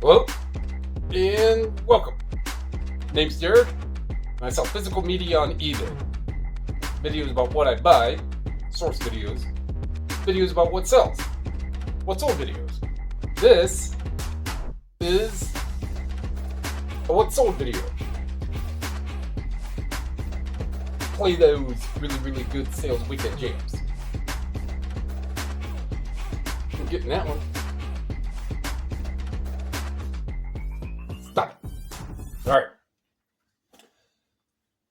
Hello and welcome. Name's Derek, and I sell physical media on eBay. Videos about what I buy, source videos, videos about what sells, what sold videos. This is a what sold video. Play those really good sales weekend jams. I'm getting that one. Stop it. All right.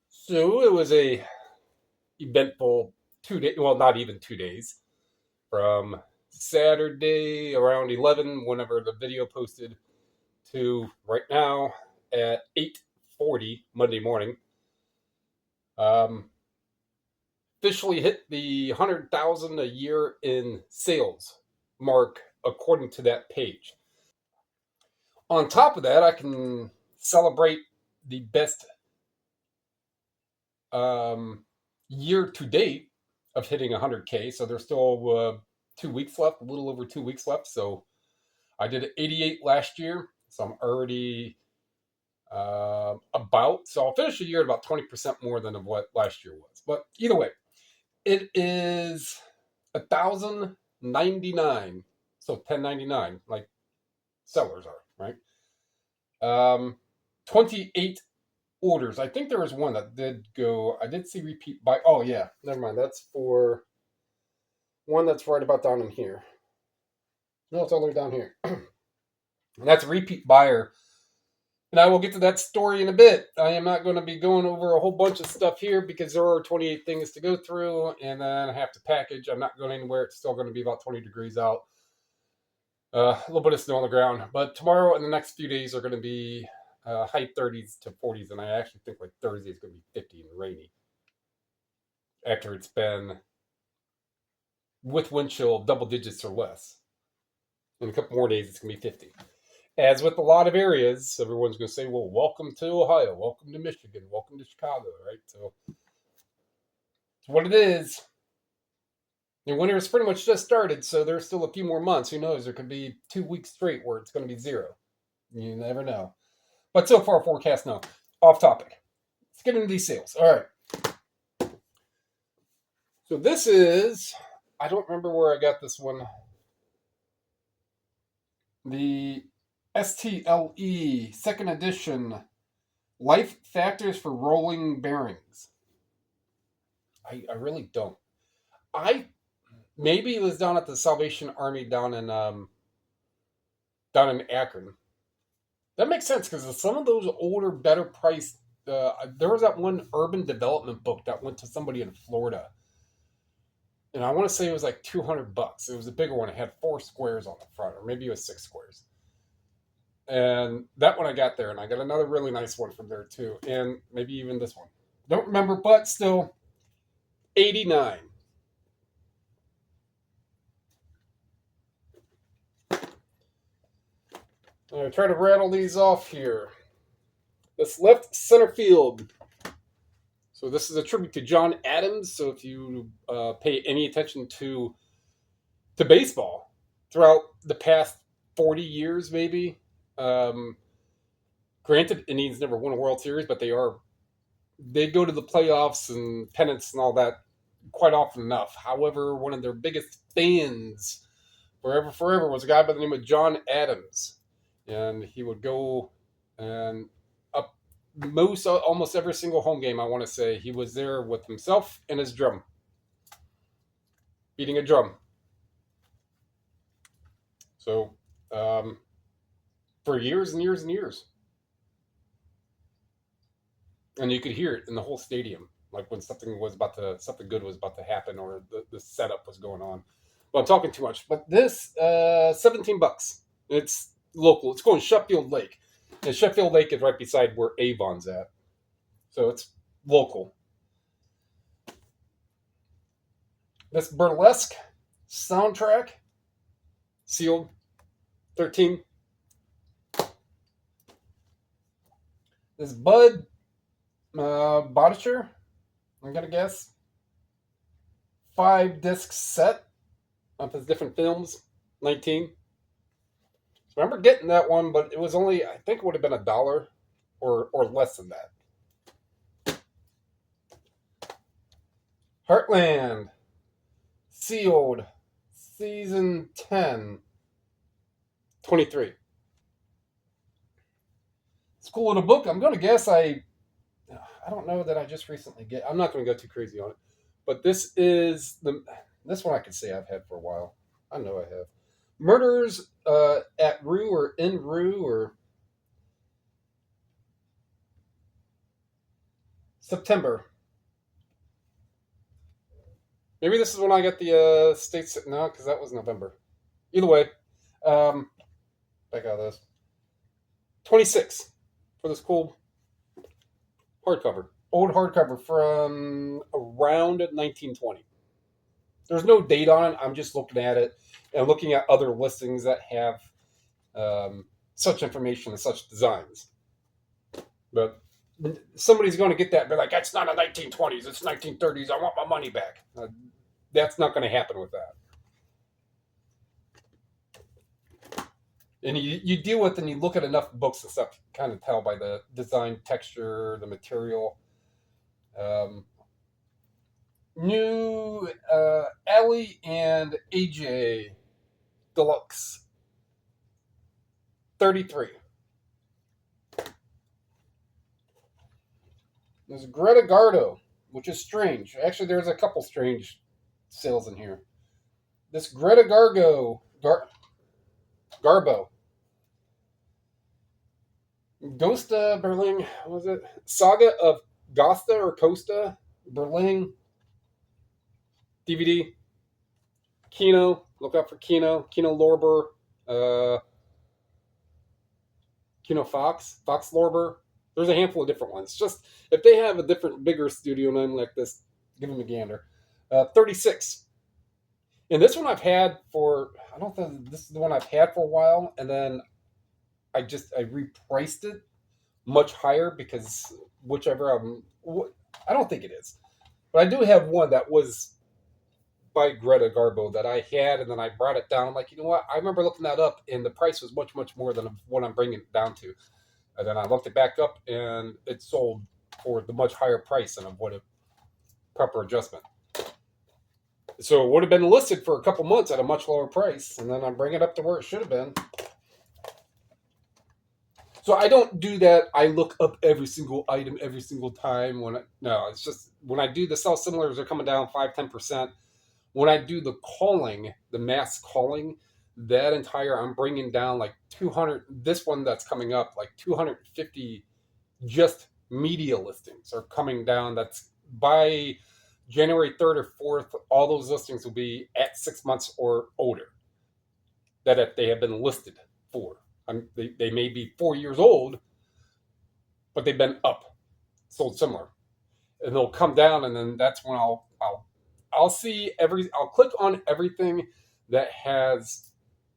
So it was a eventful 2 days, well, not even 2 days, from Saturday around 11, whenever the video posted, to right now at 8:40 Monday morning. Officially hit the 100,000 a year in sales mark according to that page. On top of that, I can celebrate the best year to date of hitting 100K. So there's still 2 weeks left, a little over 2 weeks left. So I did 88 last year. So I'm already so I'll finish the year at about 20% more than of what last year was. But either way, it is 1,099. So 1099, like sellers are, right? 28 orders. I think there was one that did go. I did see repeat buy. Oh yeah, never mind. That's for one that's right about down in here. No, it's all the way down here. And that's a repeat buyer. And I will get to that story in a bit. I am not going to be going over a whole bunch of stuff here because there are 28 things to go through, and then I have to package. I'm not going anywhere. It's still going to be about 20 degrees out. A little bit of snow on the ground. But tomorrow and the next few days are going to be high 30s to 40s, and I actually think like Thursday is going to be 50 and rainy. After it's been with wind chill double digits or less. In a couple more days, it's going to be 50. As with a lot of areas, everyone's going to say, well, welcome to Ohio, welcome to Michigan, welcome to Chicago, right? So it's what it is. And winter has pretty much just started, so there's still a few more months. Who knows? There could be 2 weeks straight where it's going to be zero. You never know. But so far, forecast, no. Off topic. Let's get into these sales. All right. So this is, I don't remember where I got this one. The STLE second edition Life Factors for Rolling Bearings. I really don't. Maybe it was down at the Salvation Army down in Akron. That makes sense because some of those older, better priced. There was that one urban development book that went to somebody in Florida, and I want to say it was like $200. It was a bigger one. It had 4 squares on the front, or maybe it was 6 squares. And that one I got there, and I got another really nice one from there too, and maybe even this one. Don't remember, but still, 89. I'll try to rattle these off here. This left center field. So this is a tribute to John Adams. So if you pay any attention to baseball throughout the past 40 years, maybe. Granted, Indians never won a World Series, but they go to the playoffs and pennants and all that quite often enough. However, one of their biggest fans forever was a guy by the name of John Adams. And he would go and up almost every single home game, I want to say, he was there with himself and his drum. Beating a drum. So, for years and years and years. And you could hear it in the whole stadium, like when something good was about to happen, or the setup was going on. But I'm talking too much. But this, $17. It's local. It's going Sheffield Lake. And Sheffield Lake is right beside where Avon's at. So it's local. This burlesque soundtrack, sealed, 13. This Bud Bodisher, I'm going to guess, 5-disc set of his different films, 19. I remember getting that one, but it was only, I think it would have been $1 or less than that. Heartland, sealed, season 10, 23. It's cool little book. I'm going to guess I don't know that I just recently get. I'm not going to go too crazy on it, but this one I could say I've had for a while. I know I have. Murders at Rue or in Rue or September. Maybe this is when I got the states. No, because that was November. Either way, um, back out of this. 26 for this cool hardcover. Old hardcover from around 1920. There's no date on it. I'm just looking at it and looking at other listings that have such information and such designs. But somebody's going to get that and be like, that's not a 1920s, it's 1930s. I want my money back. That's not going to happen with that. And you deal with and you look at enough books and stuff, you kind of tell by the design, texture, the material. New Ellie and AJ Deluxe 33. There's Greta Garbo, which is strange. Actually, there's a couple strange sales in here. This Greta Garbo. Gosta Berling, what was it? Saga of Gosta or Costa Berling DVD. Kino, look out for Kino Lorber, Kino Fox Lorber. There's a handful of different ones. Just if they have a different, bigger studio name like this, give them a gander. 36. And this one I've had for, I don't think this is the one I've had for a while, and then I repriced it much higher because whichever I don't think it is, but I do have one that was by Greta Garbo that I had, and then I brought it down. I'm like, you know what? I remember looking that up, and the price was much, much more than what I'm bringing it down to. And then I looked it back up, and it sold for the much higher price than of what a proper adjustment. So it would have been listed for a couple months at a much lower price, and then I bring it up to where it should have been. So I don't do that. I look up every single item every single time. No, it's just when I do the sell similars are coming down 5-10%. When I do the calling, the mass calling, that entire I'm bringing down like 200. This one that's coming up like 250 just media listings are coming down. That's by January 3rd or 4th. All those listings will be at 6 months or older that if they have been listed for. They may be 4 years old, but they've been up, sold similar, and they'll come down, and then that's when I'll see I'll click on everything that has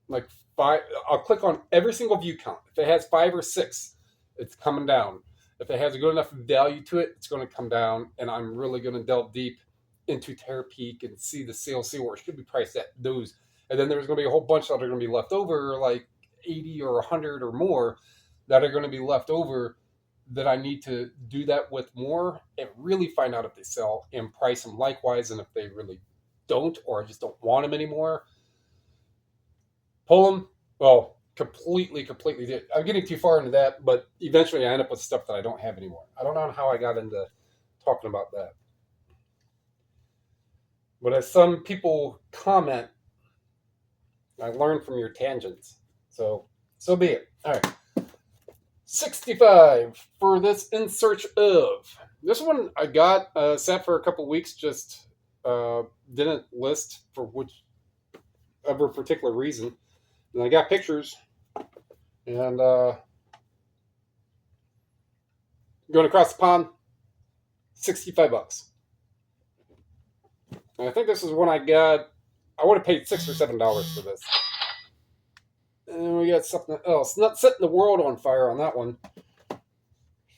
like 5. I'll click on every single view count. If it has 5 or 6, it's coming down. If it has a good enough value to it, it's going to come down, and I'm really going to delve deep into Terapeak and see the sale, see where it should be priced at those. And then there's going to be a whole bunch that are going to be left over, like 80 or 100 or more that are going to be left over that I need to do that with more and really find out if they sell and price them likewise. And if they really don't, or I just don't want them anymore, pull them. Well, completely. I'm getting too far into that, but eventually I end up with stuff that I don't have anymore. I don't know how I got into talking about that. But as some people comment, I learn from your tangents. So be it. All right. 65 for this In Search Of. This one I got, sat for a couple weeks, just didn't list for whichever particular reason. And I got pictures. And going across the pond, $65. And I think this is one I got. I would have paid $6 or $7 for this. And we got something else. Not setting the world on fire on that one.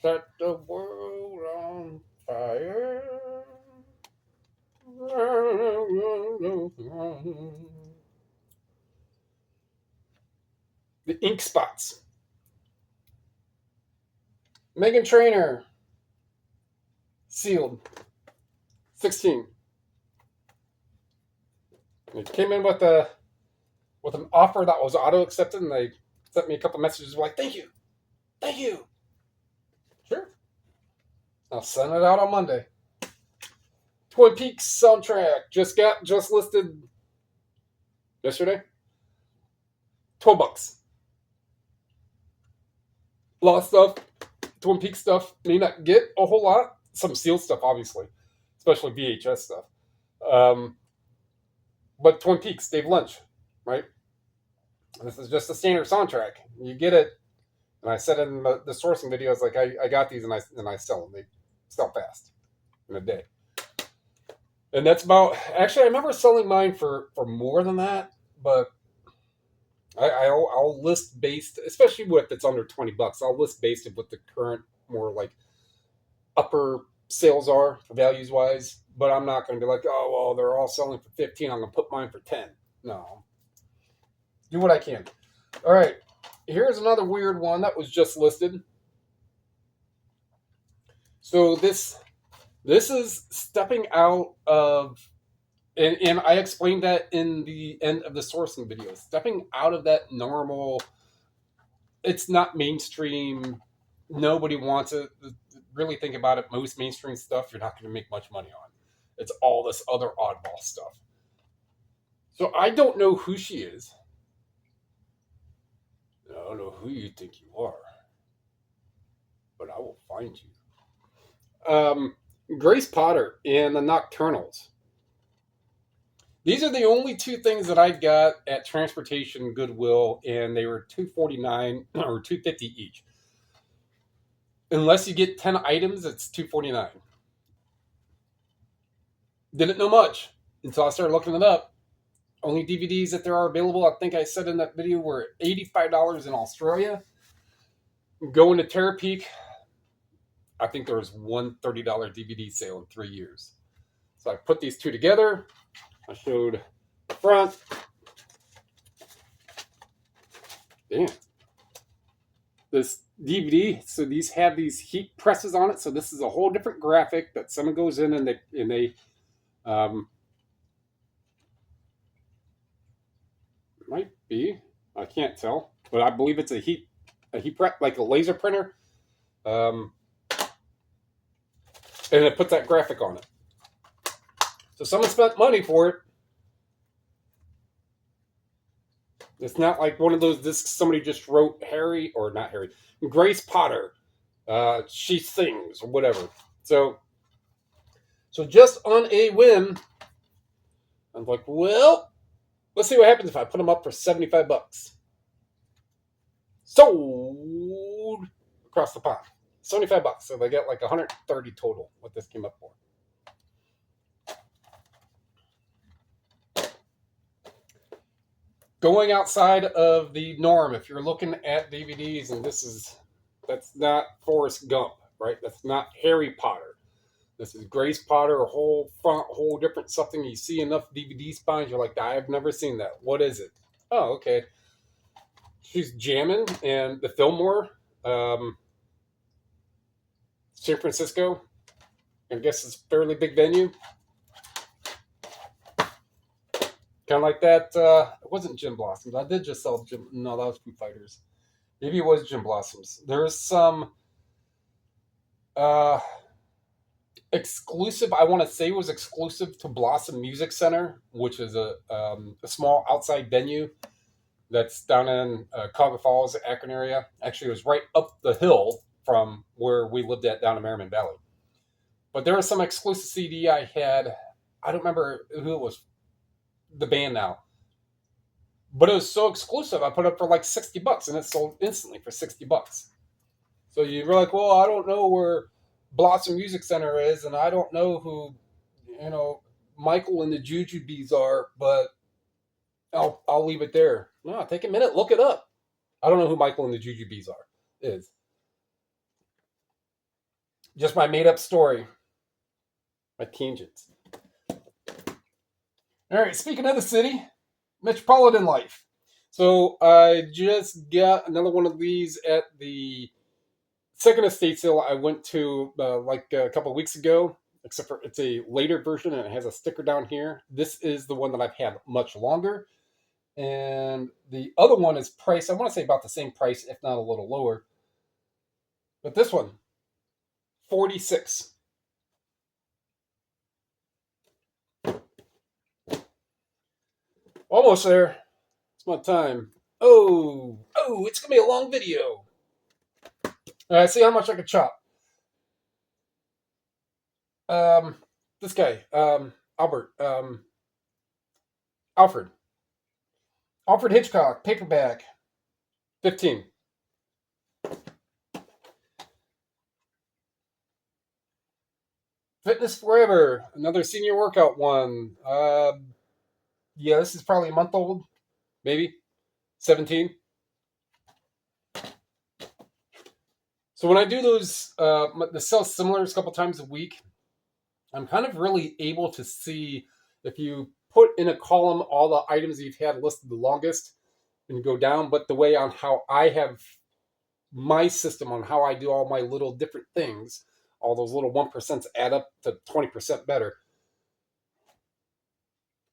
Set the world on fire. The ink spots. Megan Trainor. Sealed. 16. It came in with an offer that was auto accepted, and they sent me a couple messages like, "Thank you, thank you." Sure. I'll send it out on Monday. Twin Peaks soundtrack just listed yesterday. $12. A lot of stuff. Twin Peaks stuff. May not get a whole lot. Some sealed stuff, obviously, especially VHS stuff. But Twin Peaks, Dave Lynch, right? This is just a standard soundtrack. You get it, and I said in the sourcing videos, like I got these and I sell them. They sell fast in a day. And that's about. Actually, I remember selling mine for more than that, but I'll list based, especially if it's under $20. I'll list based of what the current more like upper sales are values wise. But I'm not going to be like, oh well, they're all selling for 15. I'm going to put mine for 10. No, do what I can. All right, here's another weird one that was just listed. So this is stepping out of, and I explained that in the end of the sourcing video, stepping out of that normal, it's not mainstream, nobody wants it. Really think about it, most mainstream stuff you're not going to make much money on. It's all this other oddball stuff. So I don't know who she is. I don't know who you think you are, but I will find you. Grace Potter and the Nocturnals. These are the only two things that I got at Transportation Goodwill, and they were $249 or $250 each. Unless you get 10 items, it's $249. Didn't know much until I started looking it up. Only DVDs that there are available, I think I said in that video, were $85 in Australia. Going to Terapeak, I think there was one $30 DVD sale in 3 years. So I put these two together. I showed the front. Damn. This DVD, so these have these heat presses on it. So this is a whole different graphic that someone goes in and they might be, I can't tell, but I believe it's a heat press, like a laser printer. And it puts that graphic on it. So someone spent money for it. It's not like one of those discs somebody just wrote Grace Potter. She sings or whatever. So just on a whim, I'm like, well, let's see what happens if I put them up for $75. Sold across the pond. $75. So they get like 130 total, what this came up for. Going outside of the norm, if you're looking at DVDs, and that's not Forrest Gump, right? That's not Harry Potter. This is Grace Potter, a whole front, whole different something. You see enough DVD spines, you're like, I've never seen that. What is it? Oh, okay. She's jamming, and the Fillmore, San Francisco. I guess it's a fairly big venue. Kind of like that. It wasn't Gin Blossoms. I did just sell Gin. No, that was Foo Fighters. Maybe it was Gin Blossoms. There's some exclusive. I want to say was exclusive to Blossom Music Center, which is a small outside venue that's down in Cuyahoga Falls, Akron area. Actually, it was right up the hill from where we lived at down in Merriman Valley. But there was some exclusive CD I had. I don't remember who it was. The band now, but it was so exclusive. I put it up for like $60, and it sold instantly for $60. So you're like, well, I don't know where Blossom Music Center is, and I don't know who, Michael and the Jujubes are, but I'll leave it there. No, take a minute, look it up. I don't know who Michael and the Jujubes is. Just my made up story. My tangents. All right, speaking of the city, metropolitan life. So I just got another one of these at the second estate sale I went to like a couple of weeks ago. Except for it's a later version and it has a sticker down here. This is the one that I've had much longer, and the other one is priced. I want to say about the same price, if not a little lower. But this one, 46. Almost there. It's my time. Oh, it's gonna be a long video. All right, see how much I can chop. Um, this guy, Albert, Alfred, Alfred Hitchcock, paperback, 15. Fitness Forever, another senior workout one. Yeah, this is probably a month old, maybe 17. So when I do those, the sell similars a couple times a week, I'm kind of really able to see if you put in a column all the items you've had listed the longest and you go down, but the way on how I have my system on how I do all my little different things, all those little 1% add up to 20% better.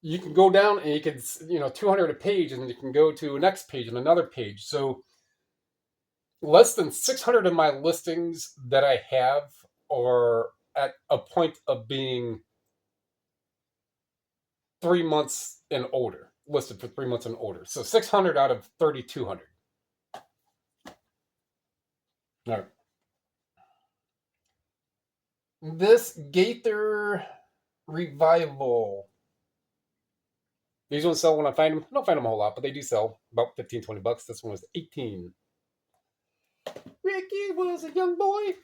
You can go down and you can, 200 a page, and then you can go to a next page and another page. So less than 600 of my listings that I have are at a point of being 3 months and older, listed for 3 months and older. So 600 out of 3,200. All right. This Gaither Revival. These ones sell when I find them. I don't find them a whole lot, but they do sell about 15, 20 bucks. This one was 18. Ricky was a young boy.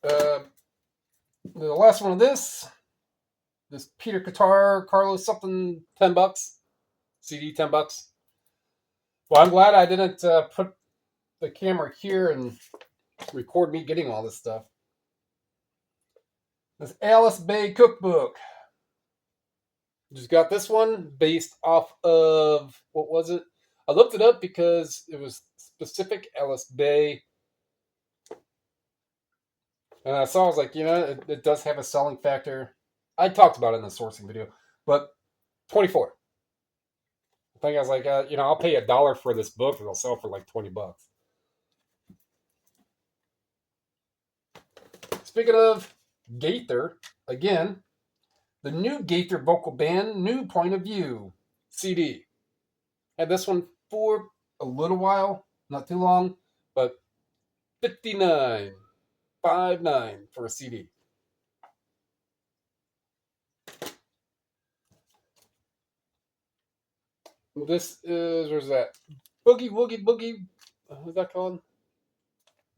The last one of this Peter Guitar, Carlos something, 10 bucks. CD, 10 bucks. Well, I'm glad I didn't put the camera here and record me getting all this stuff. This Alice Bay cookbook. Just got this one based off of, what was it? I looked it up because it was specific Alice Bay. And I saw, I was like, it does have a selling factor. I talked about it in the sourcing video, but 24. I think I was like, I'll pay $1 for this book and it'll sell for like 20 bucks. Speaking of Gaither, again, the new Gaither vocal band, New Point of View CD. Had this one for a little while, not too long, but $59.59 for a CD. This is, where's that? Boogie Woogie Boogie, what's that called?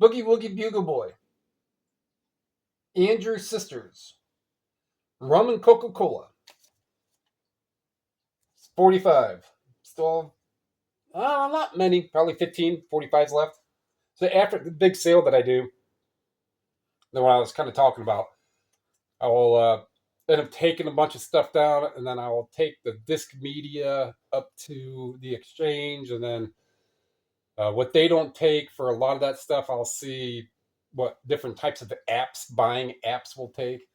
Boogie Woogie Bugle Boy. Andrew Sisters. Rum and Coca-Cola. It's 45. Still, not many, probably 15, 45s left. So after the big sale that I do, the one I was kind of talking about, I will end up taking a bunch of stuff down, and then I will take the disc media up to the exchange, and then what they don't take for a lot of that stuff, I'll see what different types of buying apps will take.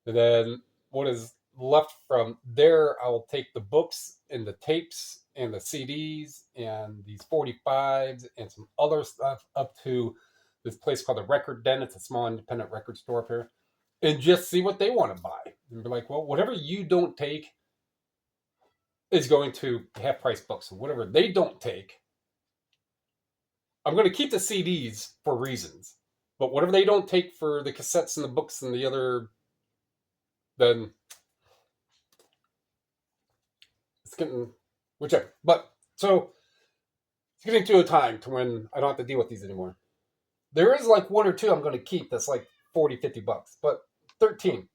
And then what is left from there, I will take the books and the tapes and the CDs and these 45s and some other stuff up to this place called the Record Den. It's a small independent record store up here. And just see what they want to buy. And be like, well, whatever you don't take is going to half price books. So whatever they don't take, I'm going to keep the CDs for reasons. But whatever they don't take for the cassettes and the books and the other, then it's getting whichever. But so it's getting to a time to when I don't have to deal with these anymore. There is like one or two I'm going to keep that's like 40, 50 bucks. But 13.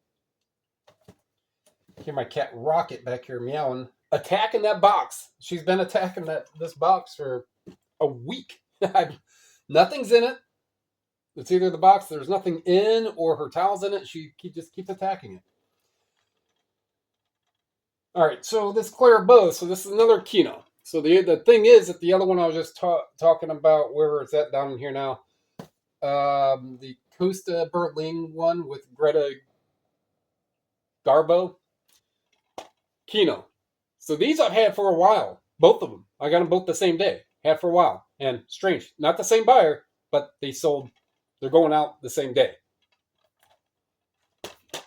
Hear my cat Rocket back here meowing, attacking that box. She's been attacking this box for a week. Nothing's in it. It's either the box there's nothing in or her towel's in it. She just keeps attacking it. All right, so this Clairbeau, so this is another Kino. So the thing is that the other one I was just talking about, where it's at down in here now, the Costa Berling one with Greta Garbo, Kino. So these I've had for a while, both of them. I got them both the same day, had for a while. And strange, not the same buyer, but they sold, they're going out the same day.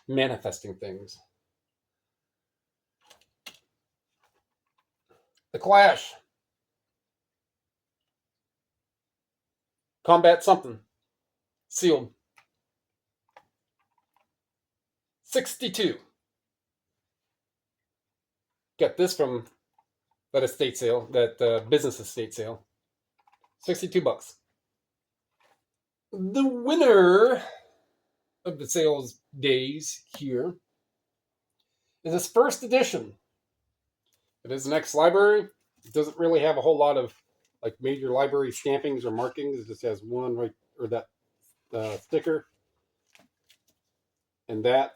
Manifesting things. The Clash. Combat something. Sealed. 62. Got this from that estate sale, that business estate sale. 62 bucks. The winner of the sales days here is this first edition. It is an ex-library. It doesn't really have a whole lot of like major library stampings or markings. It just has one right, or that sticker and that.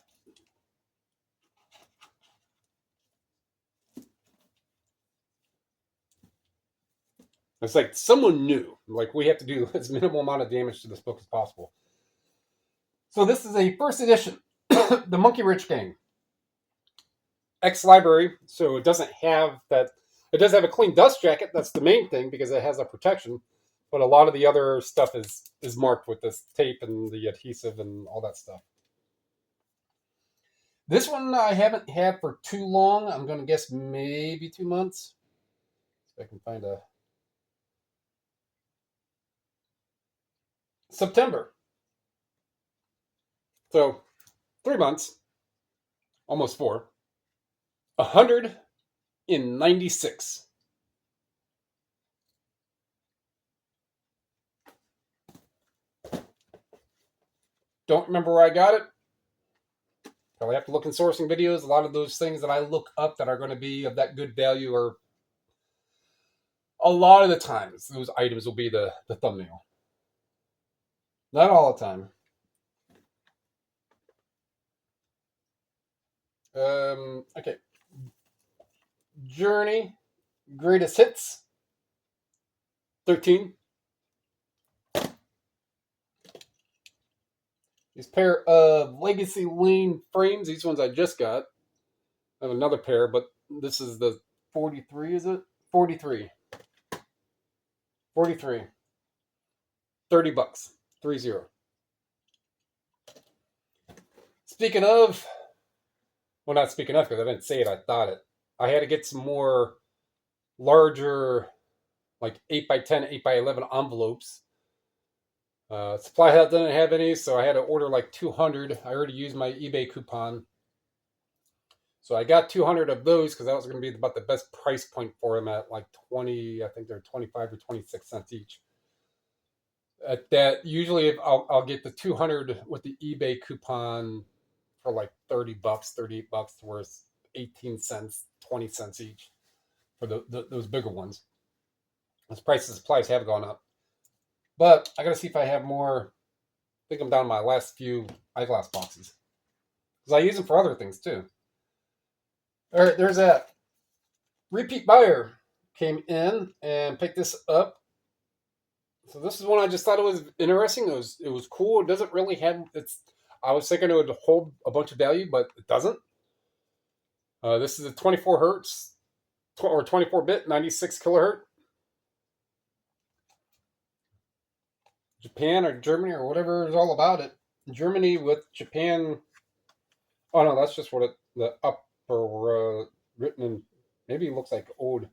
It's like someone knew, like we have to do as minimal amount of damage to this book as possible. So this is a first edition, the Monkey Rich Gang. Ex-library, so it doesn't have that. It does have a clean dust jacket. That's the main thing because it has a protection. But a lot of the other stuff is marked with this tape and the adhesive and all that stuff. This one I haven't had for too long. I'm going to guess maybe 2 months. If I can find a September. So 3 months, almost 4. 196. Don't remember where I got it. Probably have to look in sourcing videos. A lot of those things that I look up that are going to be of that good value are, a lot of the times, those items will be the thumbnail. Not all the time. Okay. Journey, Greatest Hits, 13. These pair of Legacy Lane frames. These ones I just got. I have another pair, but this is the 43, is it? 43. 43. 30 bucks. 30. Speaking of, well, not speaking of, because I didn't say it, I thought it. I had to get some more larger, like 8x10, 8x11 envelopes. Supply Hut didn't have any, so I had to order like 200. I already used my eBay coupon. So I got 200 of those because that was going to be about the best price point for them at like 20, I think they're 25 or 26 cents each. At that, usually if I'll get the 200 with the eBay coupon for like 30 bucks, 38 bucks, worth 18 cents, 20 cents each for those bigger ones. As prices of supplies have gone up. But I got to see if I have more. I think I'm down to my last few eyeglass boxes. Because I use them for other things too. All right, there's that. Repeat buyer came in and picked this up. So this is one I just thought it was interesting. It was cool. It doesn't really have, I was thinking it would hold a bunch of value, but it doesn't. This is a 24 hertz or 24-bit, 96 kilohertz. Japan or Germany or whatever is all about it. Germany with Japan. Oh no, that's just what the upper written in. Maybe it looks like old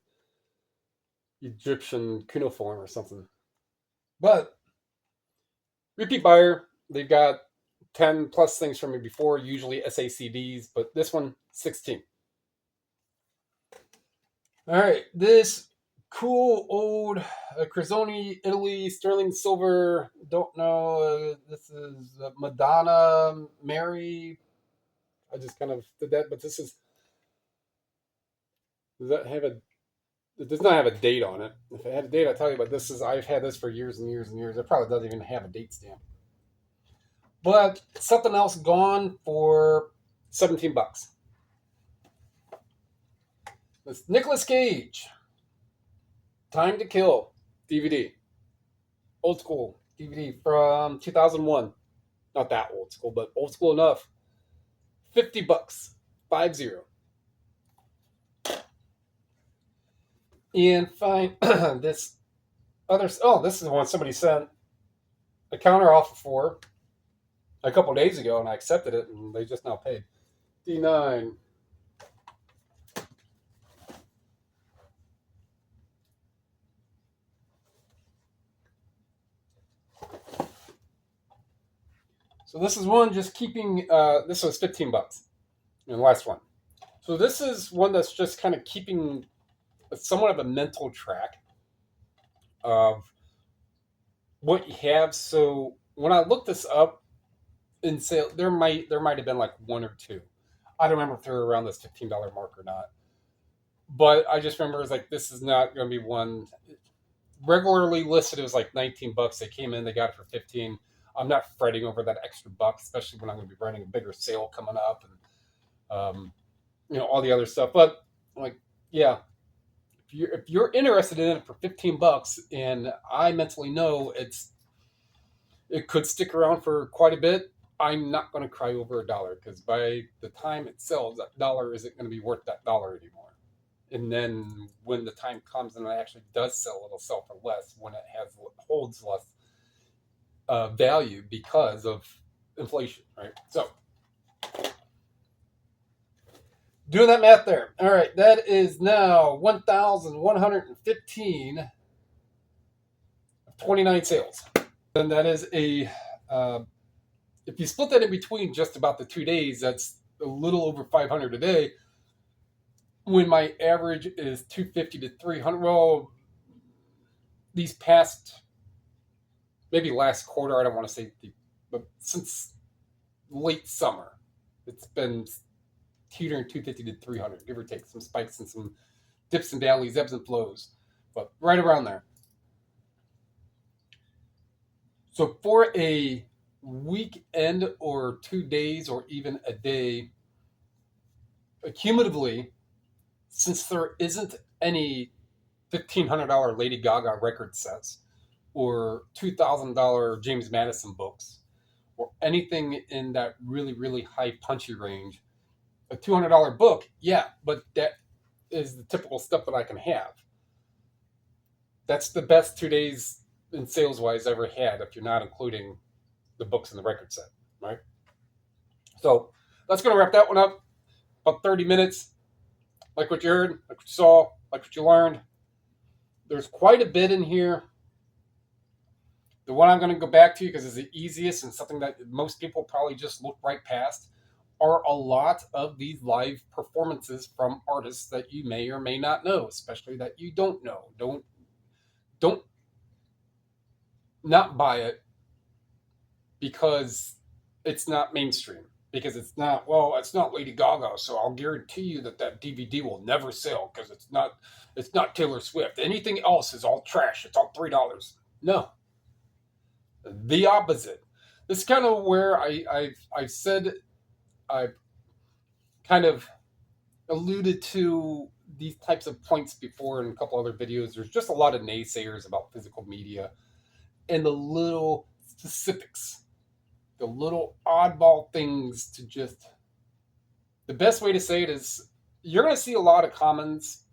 Egyptian cuneiform or something. But repeat buyer, they've got 10 plus things from me before, usually SACDs, but this one 16. All right, this cool old Cresoni, Italy, sterling silver. Don't know. This is Madonna, Mary. I just kind of did that, but this is. Does that have a? It does not have a date on it. If it had a date, I'll tell you. But this is. I've had this for years and years and years. It probably doesn't even have a date stamp. But something else gone for 17 bucks. It's Nicolas Cage. Time to Kill DVD. Old school DVD from 2001. Not that old school, but old school enough. $50. 50. And find this other. Oh, this is the one somebody sent a counter offer for a couple days ago, and I accepted it, and they just now paid. D9. So this is one just keeping. This was $15, and the last one. So this is one that's just kind of keeping somewhat of a mental track of what you have. So when I looked this up in sale, there might have been like one or two. I don't remember if they were around this $15 mark or not. But I just remember it's like, this is not going to be one regularly listed. It was like $19. They came in, they got it for 15. I'm not fretting over that extra buck, especially when I'm going to be running a bigger sale coming up and all the other stuff. But like, yeah, if you're interested in it for $15, and I mentally know it could stick around for quite a bit, I'm not going to cry over $1 because by the time it sells, that $1 isn't going to be worth that $1 anymore. And then when the time comes and it actually does sell, it'll sell for less when it holds less value because of inflation, right? So, doing that math there. All right, that is now 1,115 of 29 sales. And that is if you split that in between just about the 2 days, that's a little over 500 a day. When my average is 250 to 300, well, these past, maybe last quarter, I don't want to say, but since late summer, it's been teetering 250 to 300, give or take some spikes and some dips and valleys, ebbs and flows, but right around there. So for a weekend or 2 days or even a day, cumulatively, since there isn't any $1,500 Lady Gaga record sets or $2,000 James Madison books or anything in that really, really high punchy range, a $200 book, yeah, but that is the typical stuff that I can have. That's the best 2 days in sales-wise ever had, if you're not including the books in the record set, right? So that's going to wrap that one up. About 30 minutes. Like what you heard, like what you saw, like what you learned. There's quite a bit in here. The one I'm going to go back to, because it's the easiest and something that most people probably just look right past, are a lot of these live performances from artists that you may or may not know, especially that you don't know. Don't not buy it because it's not mainstream. Because it's not Lady Gaga, so I'll guarantee you that DVD will never sell because it's not Taylor Swift. Anything else is all trash. It's all $3. No, the opposite. This is kind of where I've kind of alluded to these types of points before in a couple other videos. There's just a lot of naysayers about physical media and the little specifics. The little oddball things to just... The best way to say it is, you're going to see a lot of commons,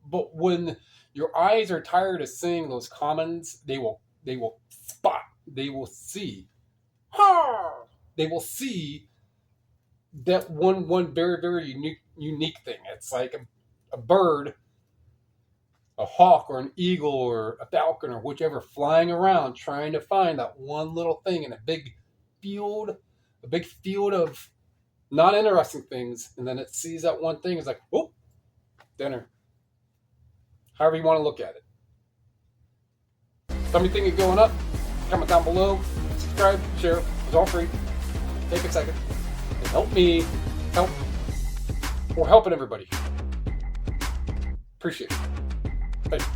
but when your eyes are tired of seeing those commons, they will spot. They will see. They will see that one very, very unique thing. It's like a bird, a hawk or an eagle or a falcon or whichever flying around trying to find that one little thing in a big field of not interesting things, and then it sees that one thing, it's like, oh, dinner. However you want to look at it. Tell me think of going up, comment down below, subscribe, share, it's all free. Take a second and help me help, or helping everybody. Appreciate it. Thank you.